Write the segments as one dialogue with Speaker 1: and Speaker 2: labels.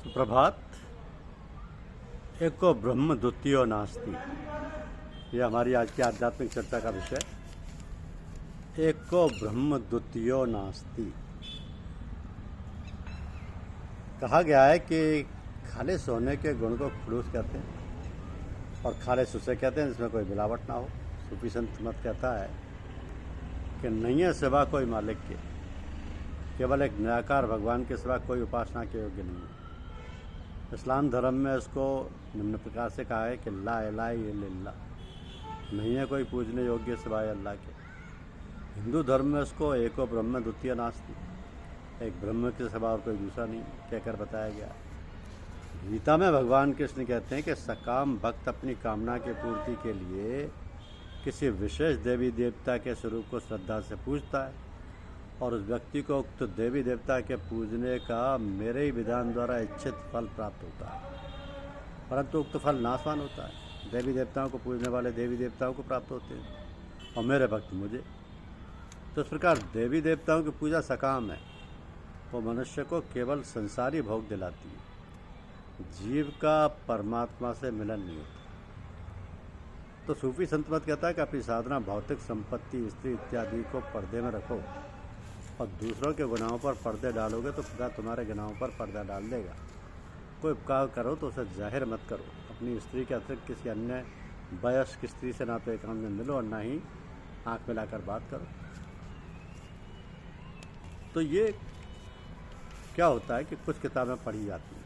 Speaker 1: सुप्रभात। एको ब्रह्म द्वितीयो नास्ति, ये हमारी आज की आध्यात्मिक चर्चा का विषय। एको ब्रह्म द्वितीयो नास्ति। कहा गया है कि खाले सोने के गुण को खड़ूस कहते हैं और खाले सुसे कहते हैं जिसमें कोई मिलावट ना हो। सूफी संत मत कहता है कि नहीं है सिवा कोई मालिक के, केवल एक निराकार भगवान के सिवा कोई उपासना के योग्य नहीं है। इस्लाम धर्म में इसको निम्न प्रकार से कहा है कि ला इलाहा इल्लल्लाह, नहीं है कोई पूजने योग्य सिवाय अल्लाह के। हिंदू धर्म में इसको एको ब्रह्म द्वितीय नास्ति, एक ब्रह्म के सिवा और कोई दूसरा नहीं कहकर बताया गया। गीता में भगवान कृष्ण कहते हैं कि सकाम भक्त अपनी कामना की पूर्ति के लिए किसी विशेष देवी देवता के स्वरूप को श्रद्धा से पूजता है और उस व्यक्ति को उक्त देवी देवता के पूजने का मेरे ही विधान द्वारा इच्छित फल प्राप्त होता है, परंतु उक्त फल नाशवान होता है। देवी देवताओं को पूजने वाले देवी देवताओं को प्राप्त होते हैं और मेरे भक्त मुझे। तो इस प्रकार देवी देवताओं की पूजा सकाम है, वो मनुष्य को केवल संसारी भोग दिलाती है, जीव का परमात्मा से मिलन नहीं होता। तो सूफी संत मत कहता है कि अपनी साधना भौतिक संपत्ति, स्त्री इत्यादि को पर्दे में रखो और दूसरों के गुनाहों पर पर्दे डालोगे तो खुदा तुम्हारे गुनाहों पर पर्दा डाल देगा। कोई उपकार करो तो उसे जाहिर मत करो। अपनी स्त्री के अतिरिक्त किसी अन्य वयस्क स्त्री से ना तो एकांत में मिलो और ना ही आंख मिलाकर बात करो। तो ये क्या होता है कि कुछ किताबें पढ़ी जाती हैं,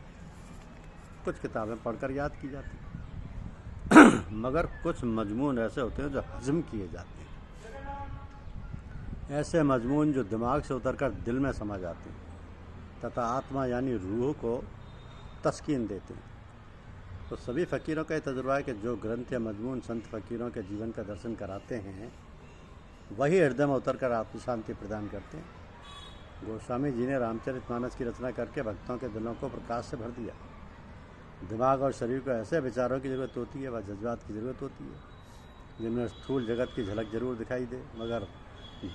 Speaker 1: कुछ किताबें पढ़कर याद की जाती हैं, मगर कुछ मजमून ऐसे होते हैं जो हजम किए जाते हैं। ऐसे मजमून जो दिमाग से उतरकर दिल में समा जाते हैं तथा आत्मा यानी रूह को तस्कीन देते हैं। तो सभी फ़कीरों का यह तजुर्बा है कि जो ग्रंथ या मजमून संत फ़कीरों के जीवन का दर्शन कराते हैं वही हृदय में उतरकर आत्म शांति प्रदान करते हैं। गोस्वामी जी ने रामचरितमानस की रचना करके भक्तों के दिलों को प्रकाश से भर दिया। दिमाग और शरीर को ऐसे विचारों की ज़रूरत होती है व जज्बात की ज़रूरत होती है जिनमें स्थूल जगत की झलक जरूर दिखाई दे, मगर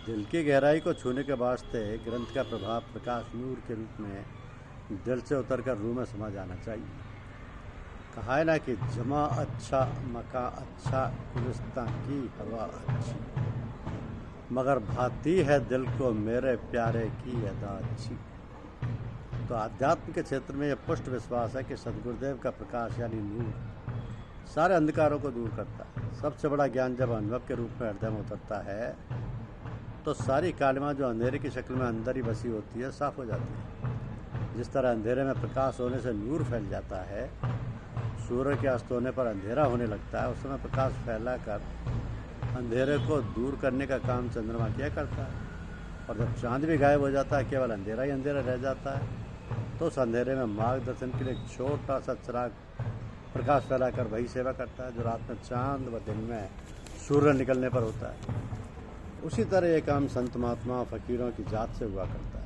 Speaker 1: दिल की गहराई को छूने के वास्ते ग्रंथ का प्रभाव प्रकाश नूर के रूप में दिल से उतरकर रूह में समा जाना चाहिए। कहा है ना कि जमा अच्छा मका अच्छा गुलिस्तां की हवा अच्छी, मगर भाती है दिल को मेरे प्यारे की अदा अच्छी। तो आध्यात्म के क्षेत्र में यह पुष्ट विश्वास है कि सदगुरुदेव का प्रकाश यानी नूर सारे अंधकारों को दूर करता है। सबसे बड़ा ज्ञान जब अनुभव के रूप में हृदय में उतरता है तो सारी कालिमा जो अंधेरे की शक्ल में अंदर ही बसी होती है साफ हो जाती है। जिस तरह अंधेरे में प्रकाश होने से नूर फैल जाता है, सूर्य के अस्त होने पर अंधेरा होने लगता है, उस समय प्रकाश फैलाकर अंधेरे को दूर करने का काम चंद्रमा किया करता है। और जब चांद भी गायब हो जाता है, केवल अंधेरा ही अंधेरा रह जाता है, तो उस अंधेरे में मार्गदर्शन के लिए एक छोटा सा चिराग प्रकाश फैलाकर वही सेवा करता है जो रात में चांद व दिन में सूर्य निकलने पर होता है। उसी तरह ये काम संत महात्मा फ़कीरों की जात से हुआ करता है।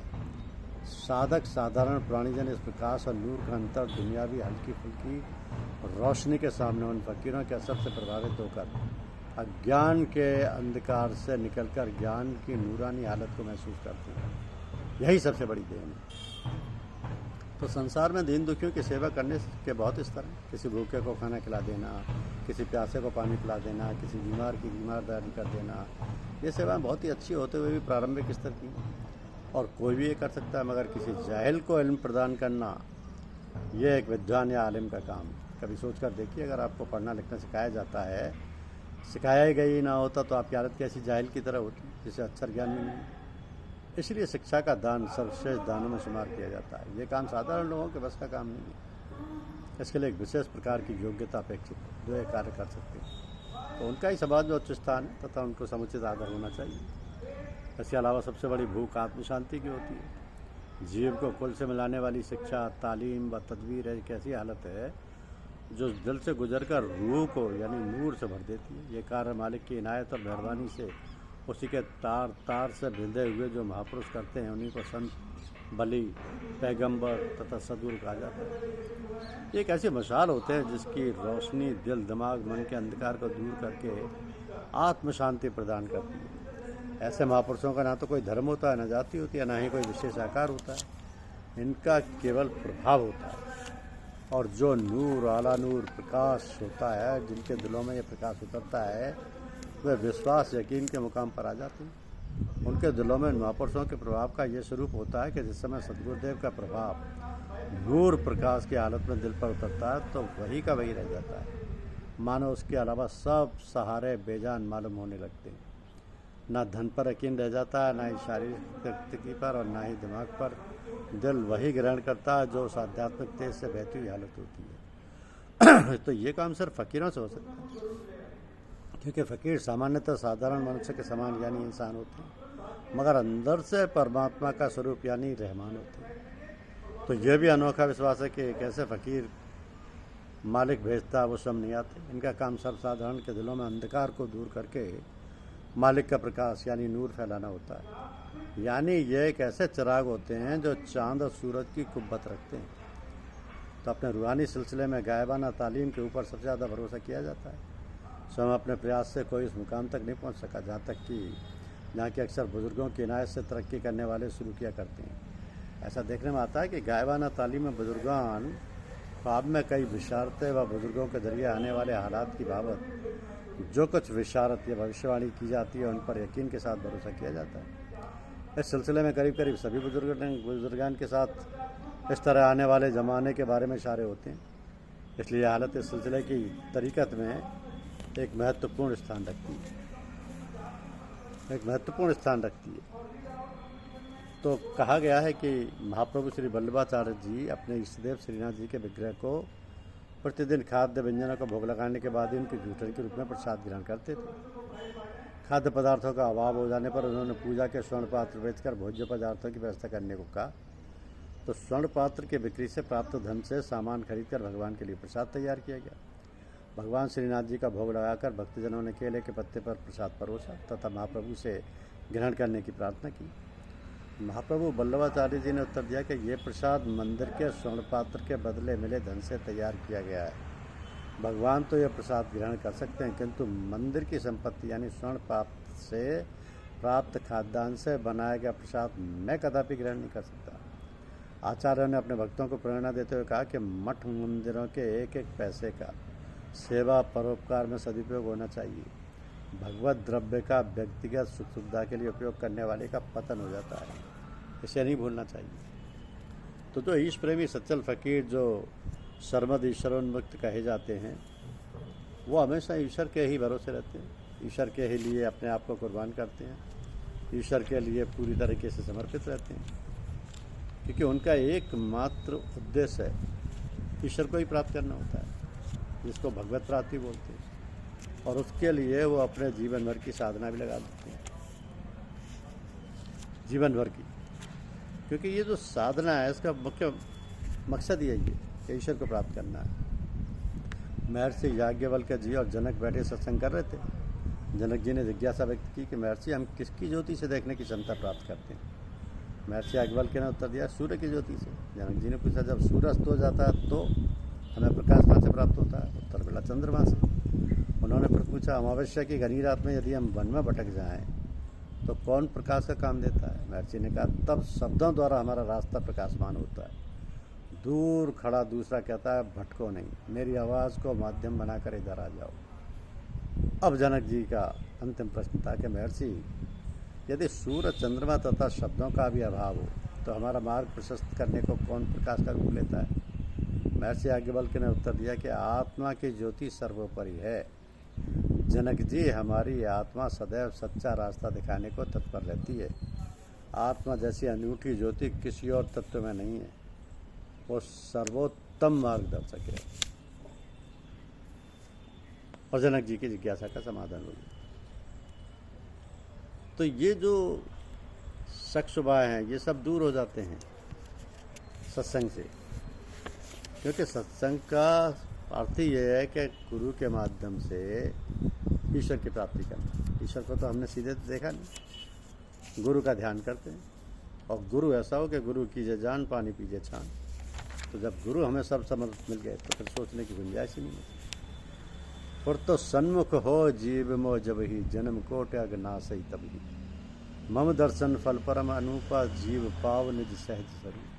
Speaker 1: साधक साधारण प्राणीजन इस प्रकाश और नूर का अंतर दुनियावी हल्की फुल्की रोशनी के सामने उन फ़कीरों के असर से प्रभावित होकर अज्ञान के अंधकार से निकलकर ज्ञान की नूरानी हालत को महसूस करते हैं। यही सबसे बड़ी देन है। तो संसार में दीन दुखियों की सेवा करने के बहुत स्तर हैं। किसी भूखे को खाना खिला देना, किसी प्यासे को पानी पिला देना, किसी बीमार की बीमारदारी कर देना, ये सेवाएं बहुत ही अच्छी होते हुए भी प्रारंभिक स्तर की और कोई भी ये कर सकता है, मगर किसी जाहिल को इल्म प्रदान करना ये एक विद्वान या आलिम का काम है। कभी सोच कर देखिए, अगर आपको पढ़ना लिखना सिखाया जाता है, सिखाया ही गई ना होता तो आपकी हालत कैसी जाहिल की तरह होती, जिसे अक्षर ज्ञान में नहीं। इसलिए शिक्षा का दान सर्वश्रेष्ठ दानों में शुमार किया जाता है। ये काम साधारण लोगों के बस का काम नहीं है। इसके लिए एक विशेष प्रकार की योग्यता अपेक्षित है जो ये कार्य कर सकते हैं। तो उनका ही समाज में उच्च स्थान है तथा उनको समुचित आदर होना चाहिए। इसके अलावा सबसे बड़ी भूख आत्म शांति की होती है। जीव को कुल से मिलाने वाली शिक्षा, तालीम व तदबीर एक ऐसी हालत है जो दिल से गुजरकर रूह को यानी नूर से भर देती है। ये कार्य मालिक की इनायत और मेहरबानी से उसी के तार तार से बिंधे हुए जो महापुरुष करते हैं उन्हीं को संत, बली, पैगंबर तथा सदगुरु कहा जाता है। एक ऐसी मशाल होते हैं जिसकी रोशनी दिल, दिमाग, मन के अंधकार को दूर करके आत्म शांति प्रदान करती है। ऐसे महापुरुषों का ना तो कोई धर्म होता है, ना जाति होती है, ना ही कोई विशेष आकार होता है। इनका केवल प्रभाव होता है। और जो नूर आला नूर प्रकाश होता है, जिनके दिलों में ये प्रकाश उतरता है, वे विश्वास यकीन के मुकाम पर आ जाते हैं। उनके दिलों में महापुरुषों के प्रभाव का ये स्वरूप होता है कि जिस समय सदगुरुदेव का प्रभाव नूर प्रकाश की हालत में दिल पर उतरता है तो वही का वही रह जाता है, मानो उसके अलावा सब सहारे बेजान मालूम होने लगते हैं। ना धन पर यकीन रह जाता है, ना ही शारीरिक स्थिति पर और ना ही दिमाग पर। दिल वही ग्रहण करता है जो उस आध्यात्मिक तेज से बहती हुई हालत होती है। तो ये काम सिर्फ फ़कीरों से हो सकता है, क्योंकि फ़कीर सामान्यतः साधारण मनुष्य के समान यानी इंसान होते हैं, मगर अंदर से परमात्मा का स्वरूप यानी रहमान होते हैं। तो यह भी अनोखा विश्वास है कि एक ऐसे फ़कीर मालिक भेजता वो सब नहीं आते। इनका काम सर्वसाधारण के दिलों में अंधकार को दूर करके मालिक का प्रकाश यानी नूर फैलाना होता है। यानी ये एक ऐसे चिराग होते हैं जो चांद और सूरज की कुब्बत रखते हैं। तो अपने रूहानी सिलसिले में गायबाना तालीम के ऊपर सबसे ज़्यादा भरोसा किया जाता है। स्वयं अपने प्रयास से कोई इस मुकाम तक नहीं पहुंच सका जहाँ की अक्सर बुज़ुर्गों की इनायत से तरक्की करने वाले शुरू किया करते हैं। ऐसा देखने में आता है कि गायबाना तालीम में बुजुर्गान ख्वाब में कई विशारतें व बुजुर्गों के जरिए आने वाले हालात की बाबत जो कुछ विशारत या भविष्यवाणी की जाती है उन पर यकीन के साथ भरोसा किया जाता है। इस सिलसिले में करीब करीब सभी बुजुर्गान के साथ इस तरह आने वाले ज़माने के बारे में इशारे होते हैं। इसलिए हालत इस सिलसिले की तरीक़त में एक महत्वपूर्ण स्थान रखती है। तो कहा गया है कि महाप्रभु श्री वल्लभाचार्य जी अपने इष्टदेव श्रीनाथ जी के विग्रह को प्रतिदिन खाद्य व्यंजनों का भोग लगाने के बाद ही उनकी जूठन के रूप में प्रसाद ग्रहण करते थे। खाद्य पदार्थों का अभाव हो जाने पर उन्होंने पूजा के स्वर्ण पात्र बेचकर भोज्य पदार्थों की व्यवस्था करने को कहा। तो स्वर्ण पात्र के बिक्री से प्राप्त धन से सामान खरीदकर भगवान के लिए प्रसाद तैयार किया गया। भगवान श्रीनाथ जी का भोग लगाकर भक्तजनों ने केले के पत्ते पर प्रसाद परोसा तथा महाप्रभु से ग्रहण करने की प्रार्थना की। महाप्रभु वल्लभाचार्य जी ने उत्तर दिया कि ये प्रसाद मंदिर के स्वर्ण पात्र के बदले मिले धन से तैयार किया गया है। भगवान तो यह प्रसाद ग्रहण कर सकते हैं, किंतु मंदिर की संपत्ति यानी स्वर्ण पात्र से प्राप्त खाद्यान्न से बनाया गया प्रसाद मैं कदापि ग्रहण नहीं कर सकता। आचार्य ने अपने भक्तों को प्रेरणा देते हुए कहा कि मठ मंदिरों के एक एक पैसे का सेवा परोपकार में सदुपयोग होना चाहिए। भगवत द्रव्य का व्यक्तिगत सुख सुविधा के लिए उपयोग करने वाले का पतन हो जाता है, इसे नहीं भूलना चाहिए। तो जो ईश प्रेमी सच्चल फ़कीर जो सर्वद ईश्वरोन्मुक्त कहे जाते हैं वो हमेशा ईश्वर के ही भरोसे रहते हैं, ईश्वर के ही लिए अपने आप को कुर्बान करते हैं, ईश्वर के लिए पूरी तरीके से समर्पित रहते हैं, क्योंकि उनका एकमात्र उद्देश्य है ईश्वर को ही प्राप्त करना होता है, जिसको भगवत प्राप्ति बोलते हैं। और उसके लिए वो अपने जीवन भर की साधना भी लगा देते हैं, जीवन भर की, क्योंकि ये जो साधना है इसका मुख्य मकसद यही है कि ईश्वर को प्राप्त करना है। महर्षि याज्ञवल्क्य जी और जनक बैठे सत्संग कर रहे थे। जनक जी ने जिज्ञासा व्यक्त की कि महर्षि हम किसकी ज्योति से देखने की क्षमता प्राप्त करते हैं। महर्षि याज्ञवल्क्य ने उत्तर दिया सूर्य की ज्योति से। जनक जी ने पूछा जब सूर्य अस्त हो जाता है तो हमें प्रकाश कहाँ से प्राप्त होता है? उत्तर मिला चंद्रमा से। उन्होंने फिर पूछा अमावस्या की घनी रात में यदि हम वन में भटक जाएं तो कौन प्रकाश का काम देता है? महर्षि ने कहा तब शब्दों द्वारा हमारा रास्ता प्रकाशमान होता है। दूर खड़ा दूसरा कहता है भटको नहीं, मेरी आवाज़ को माध्यम बनाकर इधर आ जाओ। अब जनक जी का अंतिम प्रश्न था कि महर्षि यदि सूर्य चंद्रमा तथा शब्दों का भी अभाव हो तो हमारा मार्ग प्रशस्त करने को कौन प्रकाश का रूप लेता है? महर्षि याज्ञवल्क्य ने उत्तर दिया कि आत्मा की ज्योति सर्वोपरि है। जनक जी हमारी आत्मा सदैव सच्चा रास्ता दिखाने को तत्पर रहती है। आत्मा जैसी अनूठी ज्योति किसी और तत्व में नहीं है, वो सर्वोत्तम मार्गदर्शक है। और जनक जी की जिज्ञासा का समाधान हो गया। तो ये जो शक शुबह हैं ये सब दूर हो जाते हैं सत्संग से, क्योंकि सत्संग का अर्थ ही ये है कि गुरु के माध्यम से ईश्वर की प्राप्ति करना। ईश्वर को तो हमने सीधे देखा नहीं, गुरु का ध्यान करते हैं। और गुरु ऐसा हो कि गुरु कीजिए जान पानी पीजिए छान। तो जब गुरु हमें सब समर्थ मिल गए तो फिर सोचने की गुंजाइश ही नहीं है। फिर तो सन्मुख हो जीव मो जब ही जन्म को त्याग नासई तब ही मम दर्शन फल परम अनूपा जीव पाव निज सहज स्वरूप।